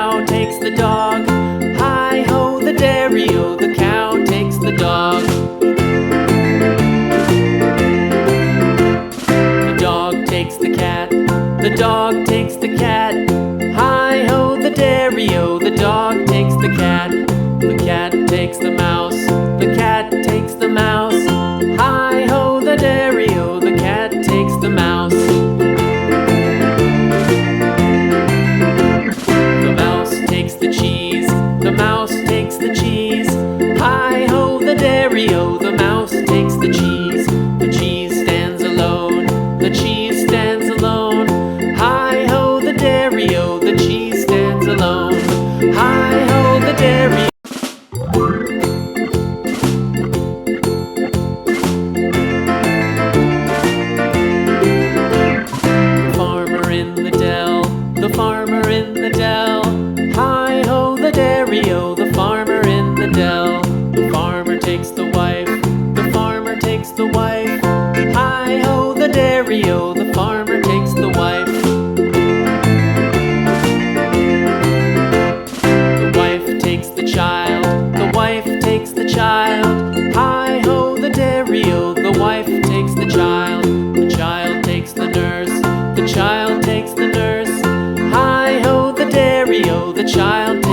cow takes the dog. Hi-ho, the dairy-o, the cow takes the dog. The dog takes the cat. The dog takes the cat. Hi-ho, the dairy-o, the dog takes the cat. The cat takes the mouse. The cat takes the mouse. Hi-ho, the dairy-o, the cat takes the mouse. The mouse takes the cheese. The mouse takes the cheese. Hi-ho, the dairy-o, the mouse takes the cheese. The cheese stands alone. The cheese stands alone. Hi-ho, the dairy-o, the cheese stands alone. Hi-ho, the dairy-o. The farmer in the dell. The farmer in the dell. Hi-ho, the dairy-o, the farmer in the dell. The farmer takes the wife. The farmer takes the wife. Hi-ho, the dairy-o, the farmer takes the wife. The wife takes the child. The wife takes the child. Hi-ho, the dairy-o, the wife takes the child. The child takes the nurse. The child takes the nurse. Hi-ho, the dairy-o, the child